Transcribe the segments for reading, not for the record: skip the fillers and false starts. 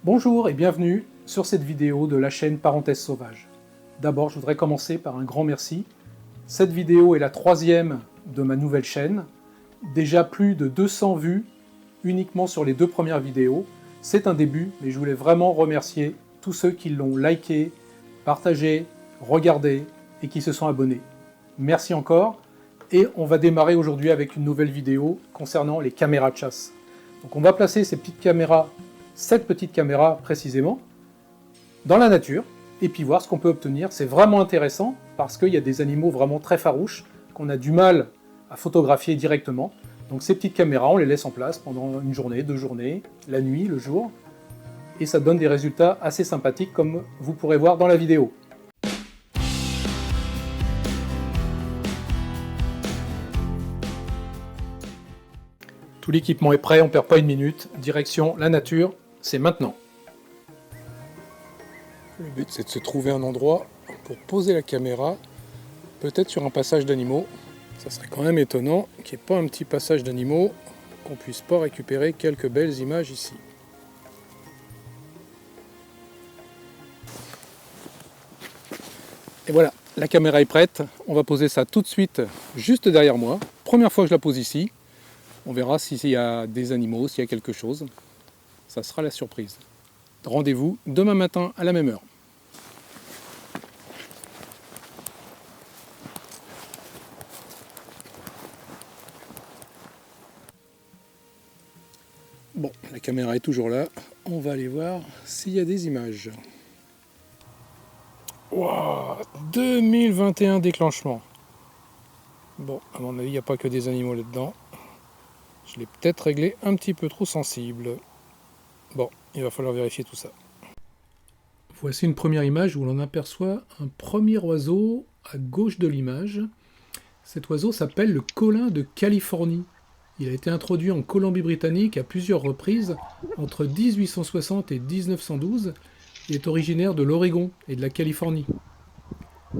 Bonjour et bienvenue sur cette vidéo de la chaîne Parenthèse Sauvage. D'abord, je voudrais commencer par un grand merci. Cette vidéo est la troisième de ma nouvelle chaîne. Déjà plus de 200 vues uniquement sur les deux premières vidéos. C'est un début, mais je voulais vraiment remercier tous ceux qui l'ont liké, partagé, regardé et qui se sont abonnés. Merci encore. Et on va démarrer aujourd'hui avec une nouvelle vidéo concernant les caméras de chasse. Donc on va placer ces petites caméras, cette petite caméra précisément, dans la nature, et puis voir ce qu'on peut obtenir. C'est vraiment intéressant, parce qu'il y a des animaux vraiment très farouches, qu'on a du mal à photographier directement. Donc ces petites caméras, on les laisse en place pendant une journée, 2 journées, la nuit, le jour, et ça donne des résultats assez sympathiques, comme vous pourrez voir dans la vidéo. Tout l'équipement est prêt, on perd pas une minute. Direction la nature, c'est maintenant. Le but, c'est de se trouver un endroit pour poser la caméra, peut-être sur un passage d'animaux. Ça serait quand même étonnant qu'il n'y ait pas un petit passage d'animaux, qu'on puisse pas récupérer quelques belles images ici. Et voilà, la caméra est prête. On va poser ça tout de suite juste derrière moi. Première fois que je la pose ici. On verra s'il y a des animaux, s'il y a quelque chose. Ça sera la surprise. Rendez-vous demain matin à la même heure. Bon, la caméra est toujours là. On va aller voir s'il y a des images. Waouh, 2021 déclenchement. Bon, à mon avis, il n'y a pas que des animaux là-dedans. Je l'ai peut-être réglé un petit peu trop sensible. Bon, il va falloir vérifier tout ça. Voici une première image où l'on aperçoit un premier oiseau à gauche de l'image. Cet oiseau s'appelle le colin de Californie. Il a été introduit en Colombie-Britannique à plusieurs reprises entre 1860 et 1912 et est originaire de l'Oregon et de la Californie.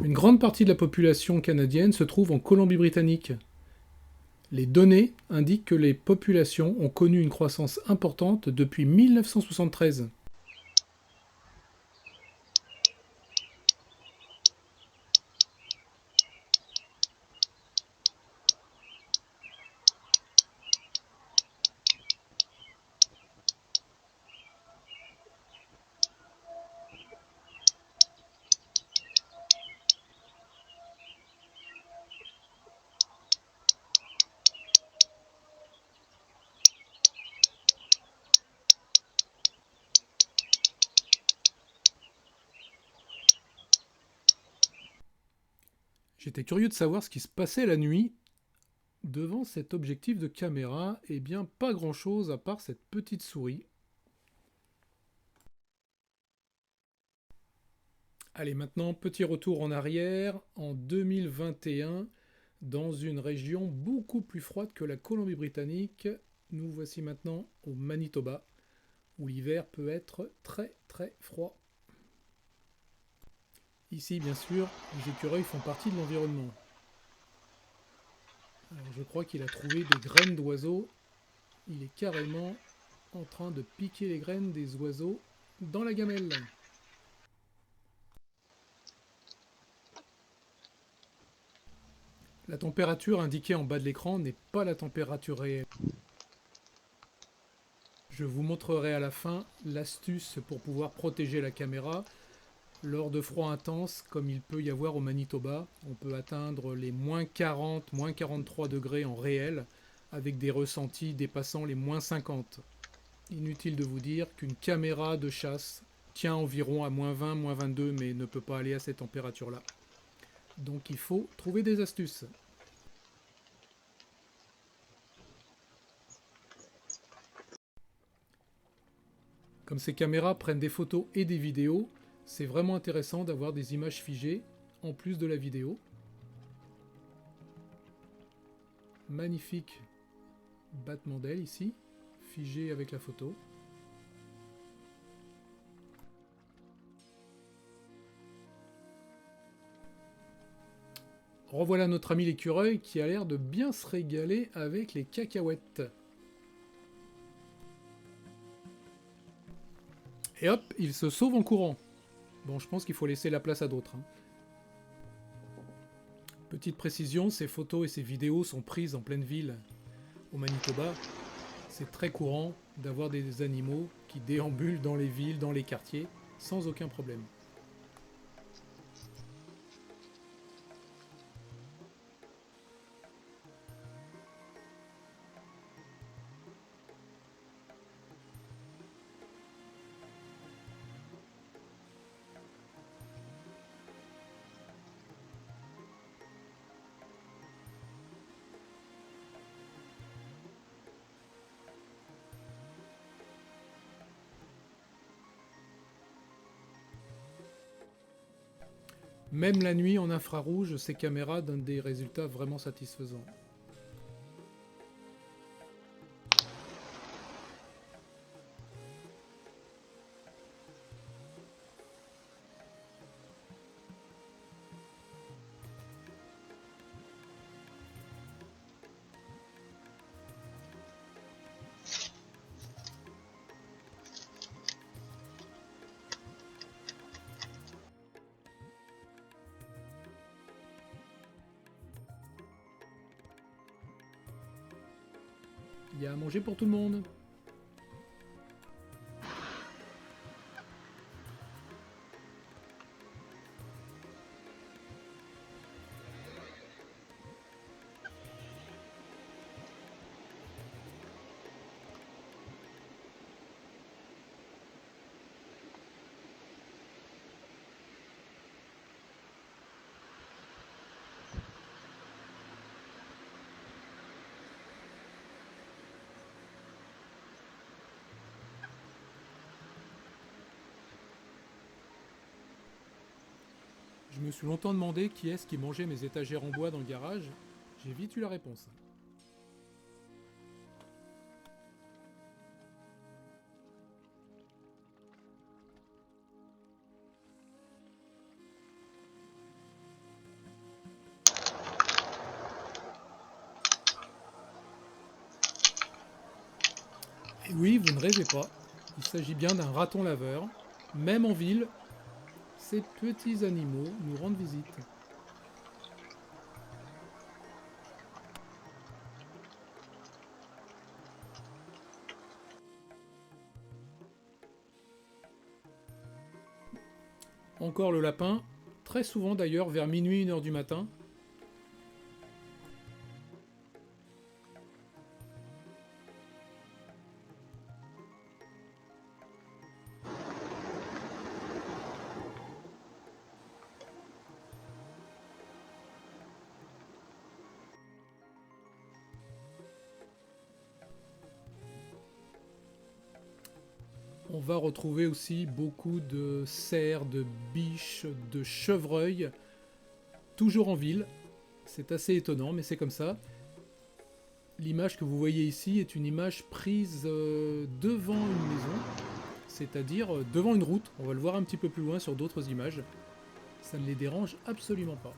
Une grande partie de la population canadienne se trouve en Colombie-Britannique. Les données indiquent que les populations ont connu une croissance importante depuis 1973. J'étais curieux de savoir ce qui se passait la nuit devant cet objectif de caméra. Eh bien, pas grand-chose à part cette petite souris. Allez, maintenant, petit retour en arrière, en 2021, dans une région beaucoup plus froide que la Colombie-Britannique. Nous voici maintenant au Manitoba, où l'hiver peut être très très froid. Ici, bien sûr, les écureuils font partie de l'environnement. Alors, je crois qu'il a trouvé des graines d'oiseaux. Il est carrément en train de piquer les graines des oiseaux dans la gamelle. La température indiquée en bas de l'écran n'est pas la température réelle. Je vous montrerai à la fin l'astuce pour pouvoir protéger la caméra. Lors de froid intense, comme il peut y avoir au Manitoba, on peut atteindre les moins 40, moins 43 degrés en réel, avec des ressentis dépassant les moins 50. Inutile de vous dire qu'une caméra de chasse tient environ à moins 20, moins 22, mais ne peut pas aller à cette température-là. Donc il faut trouver des astuces. Comme ces caméras prennent des photos et des vidéos, c'est vraiment intéressant d'avoir des images figées en plus de la vidéo. Magnifique battement d'aile ici, figé avec la photo. Revoilà notre ami l'écureuil qui a l'air de bien se régaler avec les cacahuètes. Et hop, il se sauve en courant. Bon, je pense qu'il faut laisser la place à d'autres. Hein. Petite précision, ces photos et ces vidéos sont prises en pleine ville au Manitoba. C'est très courant d'avoir des animaux qui déambulent dans les villes, dans les quartiers, sans aucun problème. Même la nuit en infrarouge, ces caméras donnent des résultats vraiment satisfaisants. Il y a à manger pour tout le monde. Je me suis longtemps demandé qui est-ce qui mangeait mes étagères en bois dans le garage. J'ai vite eu la réponse. Et oui, vous ne rêvez pas. Il s'agit bien d'un raton laveur. Même en ville, ces petits animaux nous rendent visite. Encore le lapin, très souvent d'ailleurs vers minuit, 1h du matin. On va retrouver aussi beaucoup de cerfs, de biches, de chevreuils, toujours en ville. C'est assez étonnant, mais c'est comme ça. L'image que vous voyez ici est une image prise devant une maison, c'est-à-dire devant une route. On va le voir un petit peu plus loin sur d'autres images. Ça ne les dérange absolument pas.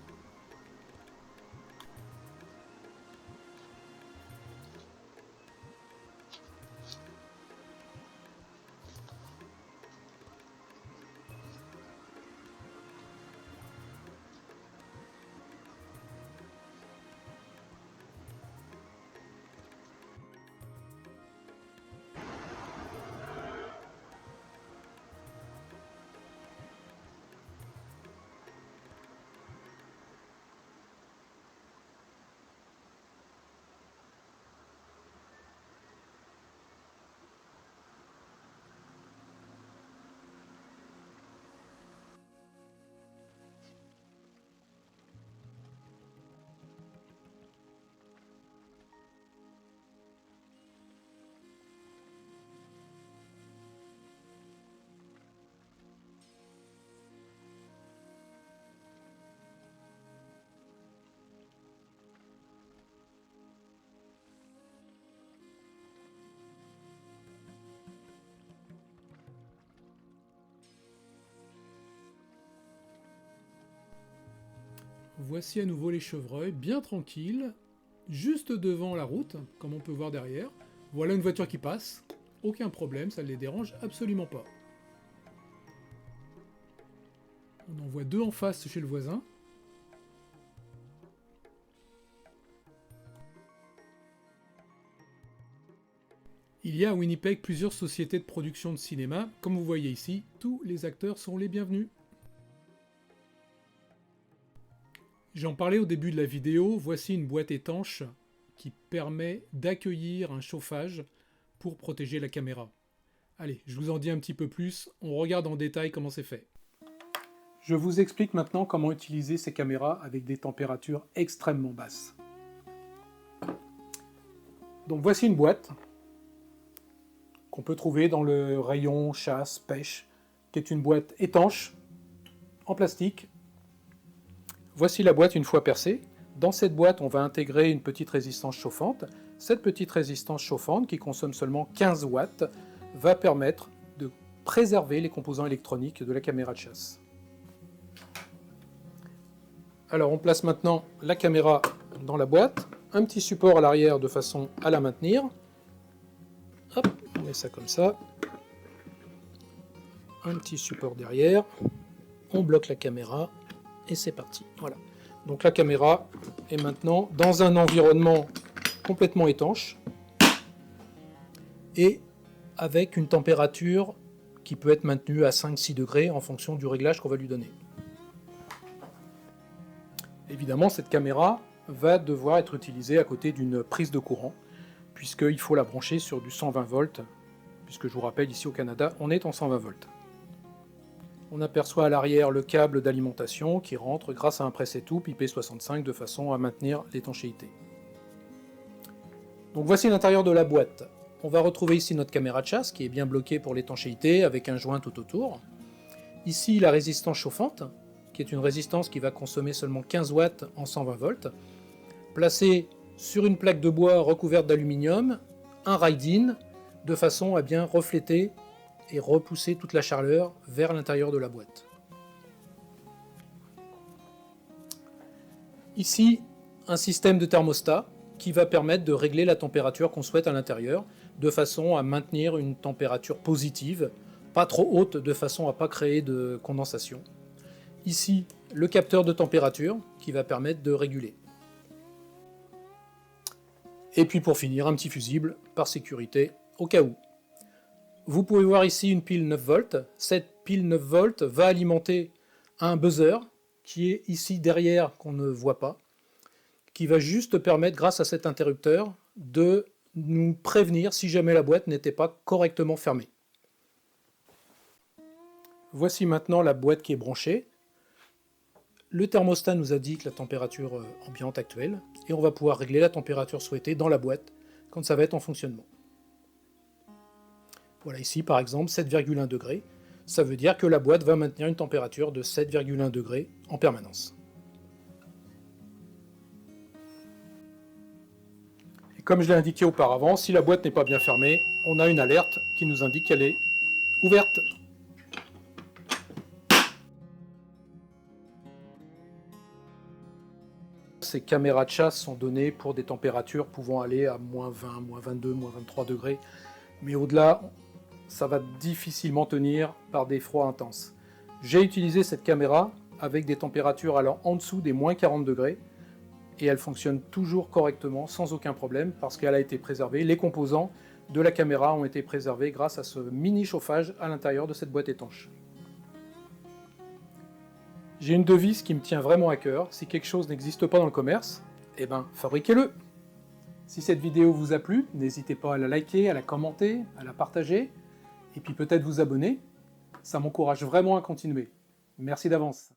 Voici à nouveau les chevreuils, bien tranquilles, juste devant la route, comme on peut voir derrière. Voilà une voiture qui passe, aucun problème, ça ne les dérange absolument pas. On en voit deux en face chez le voisin. Il y a à Winnipeg plusieurs sociétés de production de cinéma. Comme vous voyez ici, tous les acteurs sont les bienvenus. J'en parlais au début de la vidéo, voici une boîte étanche qui permet d'accueillir un chauffage pour protéger la caméra. Allez, je vous en dis un petit peu plus, on regarde en détail comment c'est fait. Je vous explique maintenant comment utiliser ces caméras avec des températures extrêmement basses. Donc voici une boîte qu'on peut trouver dans le rayon chasse, pêche, qui est une boîte étanche, en plastique. Voici la boîte une fois percée. Dans cette boîte, on va intégrer une petite résistance chauffante. Cette petite résistance chauffante, qui consomme seulement 15 watts, va permettre de préserver les composants électroniques de la caméra de chasse. Alors on place maintenant la caméra dans la boîte, un petit support à l'arrière de façon à la maintenir. Hop, on met ça comme ça. Un petit support derrière. On bloque la caméra et c'est parti. Voilà. Donc la caméra est maintenant dans un environnement complètement étanche et avec une température qui peut être maintenue à 5-6 degrés en fonction du réglage qu'on va lui donner. Évidemment, cette caméra va devoir être utilisée à côté d'une prise de courant, puisqu'il faut la brancher sur du 120 volts, puisque je vous rappelle, ici au Canada, on est en 120 volts. On aperçoit à l'arrière le câble d'alimentation qui rentre grâce à un presse-étoupe IP65 de façon à maintenir l'étanchéité. Donc voici l'intérieur de la boîte. On va retrouver ici notre caméra de chasse qui est bien bloquée pour l'étanchéité avec un joint tout autour. Ici la résistance chauffante, qui est une résistance qui va consommer seulement 15 watts en 120 volts, placée sur une plaque de bois recouverte d'aluminium, un ride-in, de façon à bien refléter et repousser toute la chaleur vers l'intérieur de la boîte. Ici, un système de thermostat qui va permettre de régler la température qu'on souhaite à l'intérieur, de façon à maintenir une température positive, pas trop haute de façon à ne pas créer de condensation. Ici, le capteur de température qui va permettre de réguler. Et puis pour finir, un petit fusible par sécurité au cas où. Vous pouvez voir ici une pile 9 volts. Cette pile 9 volts va alimenter un buzzer qui est ici derrière qu'on ne voit pas, qui va juste permettre, grâce à cet interrupteur, de nous prévenir si jamais la boîte n'était pas correctement fermée. Voici maintenant la boîte qui est branchée. Le thermostat nous indique la température ambiante actuelle et on va pouvoir régler la température souhaitée dans la boîte quand ça va être en fonctionnement. Voilà ici par exemple 7,1 degrés, ça veut dire que la boîte va maintenir une température de 7,1 degrés en permanence. Et comme je l'ai indiqué auparavant, si la boîte n'est pas bien fermée, on a une alerte qui nous indique qu'elle est ouverte. Ces caméras de chasse sont données pour des températures pouvant aller à moins 20, moins 22, moins 23 degrés. Mais au-delà, ça va difficilement tenir par des froids intenses. J'ai utilisé cette caméra avec des températures allant en dessous des moins 40 degrés. Et elle fonctionne toujours correctement, sans aucun problème, parce qu'elle a été préservée. Les composants de la caméra ont été préservés grâce à ce mini chauffage à l'intérieur de cette boîte étanche. J'ai une devise qui me tient vraiment à cœur, si quelque chose n'existe pas dans le commerce, eh ben fabriquez-le. Si cette vidéo vous a plu, n'hésitez pas à la liker, à la commenter, à la partager, et puis peut-être vous abonner, ça m'encourage vraiment à continuer. Merci d'avance.